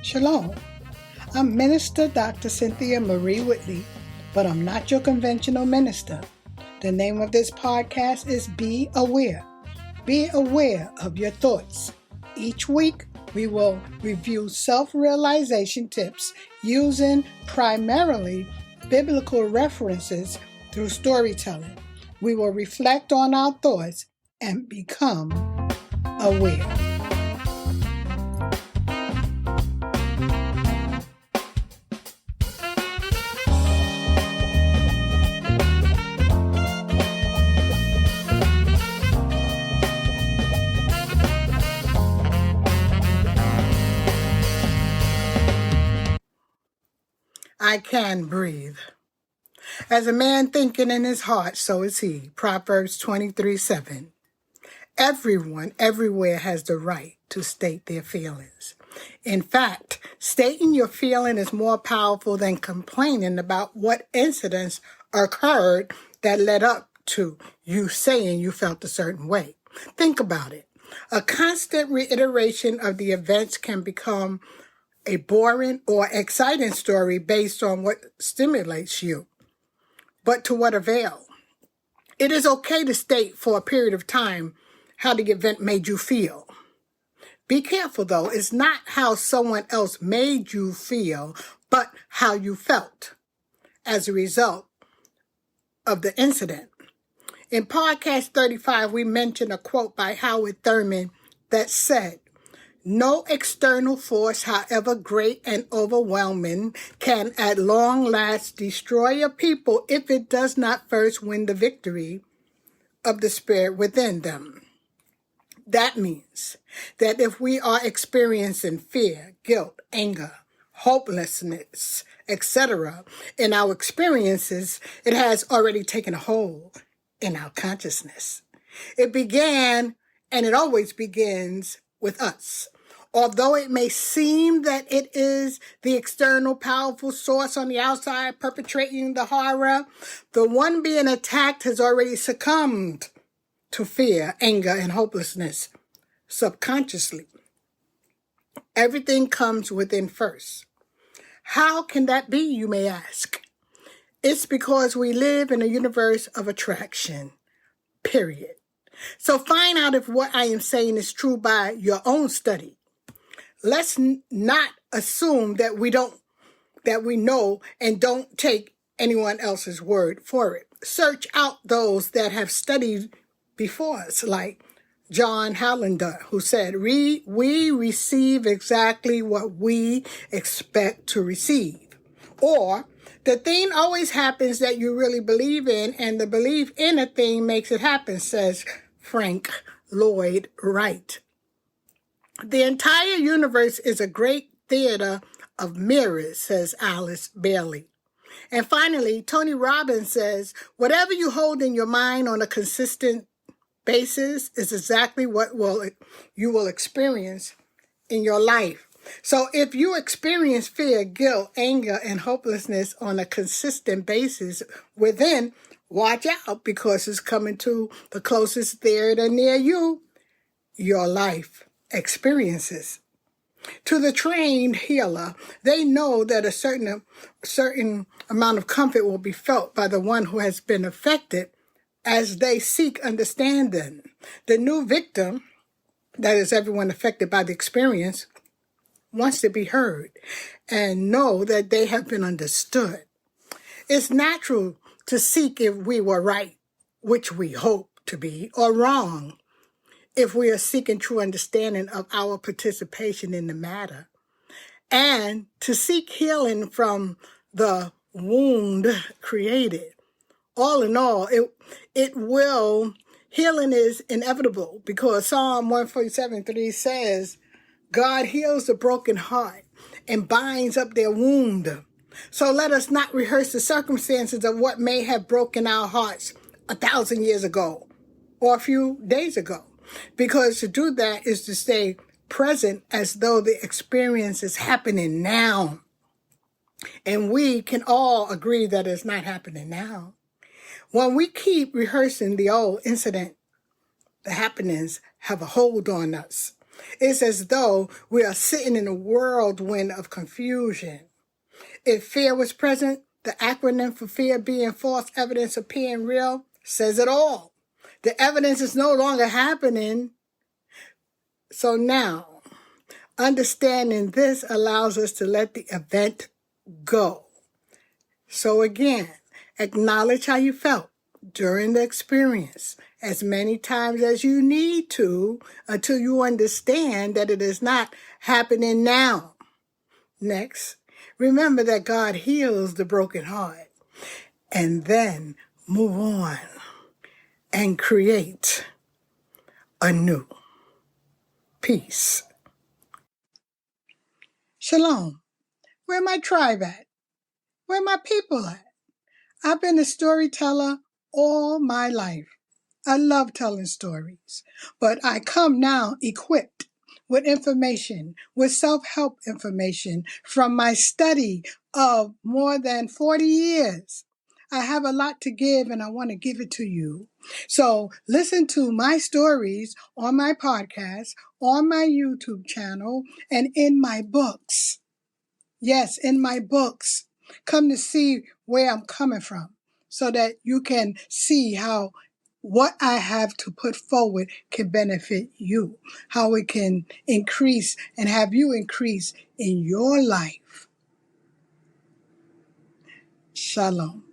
Shalom. I'm Minister Dr. Cynthia Marie Whitley, but I'm not your conventional minister. The name of this podcast is Be Aware. Be aware of your thoughts. Each week, we will review self-realization tips using primarily biblical references through storytelling. We will reflect on our thoughts and become aware. I can breathe. As a man thinking in his heart, so is he. Proverbs 23:7. Everyone, everywhere has the right to state their feelings. In fact, stating your feeling is more powerful than complaining about what incidents occurred that led up to you saying you felt a certain way. Think about it. A constant reiteration of the events can become a boring or exciting story based on what stimulates you. But to what avail? It is okay to state for a period of time how the event made you feel. Be careful, though. It's not how someone else made you feel, but how you felt as a result of the incident. In podcast 35, we mentioned a quote by Howard Thurman that said, "No external force, however great and overwhelming, can at long last destroy a people if it does not first win the victory of the spirit within them." That means that if we are experiencing fear, guilt, anger, hopelessness, etc. in our experiences, it has already taken a hold in our consciousness. It began, and it always begins, with us. Although it may seem that it is the external powerful source on the outside perpetrating the horror, the one being attacked has already succumbed to fear, anger, and hopelessness subconsciously. Everything comes within first. How can that be, you may ask? It's because we live in a universe of attraction, period. So find out if what I am saying is true by your own study. Let's not assume that we know and don't take anyone else's word for it. Search out those that have studied before us, like John Hollander, who said, we receive exactly what we expect to receive. Or, the thing always happens that you really believe in, and the belief in a thing makes it happen, says Frank Lloyd Wright. The entire universe is a great theater of mirrors, says Alice Bailey. And finally, Tony Robbins says, whatever you hold in your mind on a consistent basis is exactly what you will experience in your life. So if you experience fear, guilt, anger, and hopelessness on a consistent basis within, watch out, because it's coming to the closest theater near you, your life experiences. To the trained healer, they know that a certain amount of comfort will be felt by the one who has been affected as they seek understanding. The new victim, that is everyone affected by the experience, wants to be heard and know that they have been understood. It's natural to seek if we were right, which we hope to be, or wrong, if we are seeking true understanding of our participation in the matter, and to seek healing from the wound created. All in all, healing is inevitable, because Psalm 147:3 says, God heals the broken heart and binds up their wound. So let us not rehearse the circumstances of what may have broken our hearts 1,000 years ago or a few days ago. Because to do that is to stay present as though the experience is happening now. And we can all agree that it's not happening now. When we keep rehearsing the old incident, the happenings have a hold on us. It's as though we are sitting in a whirlwind of confusion. If fear was present, the acronym for fear being false evidence appearing real says it all. The evidence is no longer happening. So now, understanding this allows us to let the event go. So again, acknowledge how you felt during the experience as many times as you need to until you understand that it is not happening now. Next, remember that God heals the broken heart, and then move on and create anew. Peace. Shalom. Where my tribe at? Where my people at? I've been a storyteller all my life. I love telling stories, but I come now equipped with information, with self-help information from my study of more than 40 years. I have a lot to give and I want to give it to you. So listen to my stories on my podcast, on my YouTube channel, and in my books. Yes, in my books. Come to see where I'm coming from so that you can see how what I have to put forward can benefit you, how it can increase and have you increase in your life. Shalom.